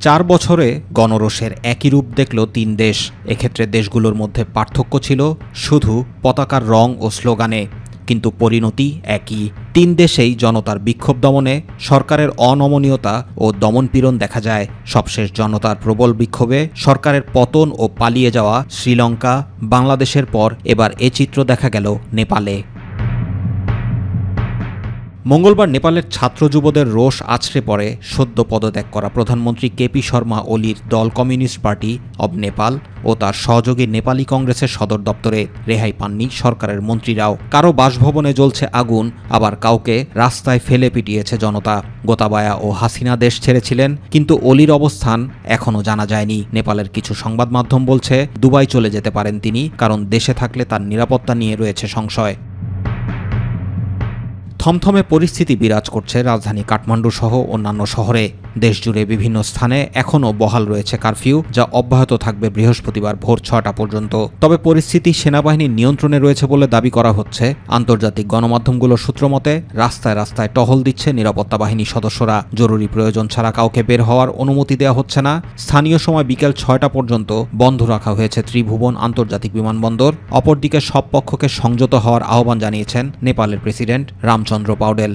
4 বছরে গণরোষের একই রূপ দেখল 3 দেশ। এক্ষেত্রে দেশগুলোর মধ্যে পার্থক্য ছিল শুধু পতাকার রং ও স্লোগানে, কিন্তু পরিণতি একই। 3 দেশেই জনতার বিক্ষোভ দমনে সরকারের অনমনীয়তা ও দমনপীড়ন দেখা যায়। সবশেষ জনতার প্রবল বিক্ষোভে সরকারের পতন ও পালিয়ে যাওয়া শ্রীলঙ্কা, বাংলাদেশের পর এবার এ চিত্র দেখা গেল নেপালে। মঙ্গলবার নেপালের ছাত্র যুবদের রোষ আছড়ে পড়ে সদ্য পদত্যাগ করা প্রধানমন্ত্রী কেপি শর্মা ওলির দল কমিউনিস্ট পার্টি অব নেপাল ও তার সহযোগী নেপালি কংগ্রেসের সদর দপ্তরে। রেহাই পাননি সরকারের মন্ত্রীরাও। কারো বাসভবনে জ্বলছে আগুন, আবার কাউকে রাস্তায় ফেলে পিটিয়েছে জনতা। গোতাবায়া ও হাসিনা দেশ ছেড়েছিলেন, কিন্তু ওলির অবস্থান এখনও জানা যায়নি। নেপালের কিছু সংবাদ মাধ্যম বলছে দুবাই চলে যেতে পারেন তিনি, কারণ দেশে থাকলে তার নিরাপত্তা নিয়ে রয়েছে সংশয়। থমথমে পরিস্থিতি বিরাজ করছে রাজধানী কাঠমান্ডু সহ অন্যান্য শহরে। দেশজুড়ে বিভিন্ন স্থানে এখনও বহাল রয়েছে কারফিউ, যা অব্যাহত থাকবে বৃহস্পতিবার ভোর 6টা পর্যন্ত। তবে পরিস্থিতি সেনাবাহিনীর নিয়ন্ত্রণে রয়েছে বলে দাবি করা হচ্ছে। আন্তর্জাতিক গণমাধ্যমগুলোর সূত্রমতে রাস্তায় রাস্তায় টহল দিচ্ছে নিরাপত্তা বাহিনী সদস্যরা। জরুরি প্রয়োজন ছাড়া কাউকে বের হওয়ার অনুমতি দেওয়া হচ্ছে না। স্থানীয় সময় বিকেল 6টা পর্যন্ত বন্ধ রাখা হয়েছে ত্রিভুবন আন্তর্জাতিক বিমানবন্দর। অপরদিকে সব পক্ষকে সংযত হওয়ার আহ্বান জানিয়েছেন নেপালের প্রেসিডেন্ট রামচন্দ্র পাউডেল।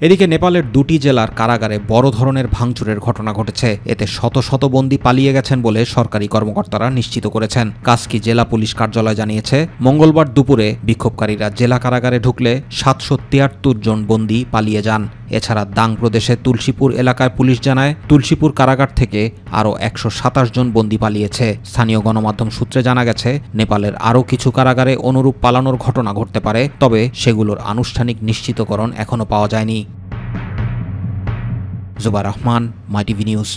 এদিকে নেপালের 2টি জেলার কারাগারে বড় ধরনের ভাঙচুরের ঘটনা ঘটেছে। এতে শত শত বন্দী পালিয়ে গেছেন বলে সরকারি কর্মকর্তারা নিশ্চিত করেছেন। কাস্কি জেলা পুলিশ কার্যালয় জানিয়েছে, মঙ্গলবার দুপুরে বিক্ষোভকারীরা জেলা কারাগারে ঢুকলে 773 জন বন্দী পালিয়ে যান। এছাড়া দাং প্রদেশে তুলসীপুর এলাকায় পুলিশ জানায়, তুলসীপুর কারাগার থেকে আরও 127 জন বন্দী পালিয়েছে। স্থানীয় গণমাধ্যম সূত্রে জানা গেছে, নেপালের আরও কিছু কারাগারে অনুরূপ পালানোর ঘটনা ঘটতে পারে, তবে সেগুলোর আনুষ্ঠানিক নিশ্চিতকরণ এখনও পাওয়া যায়নি। জুবার রহমান, মাই টিভি নিউজ।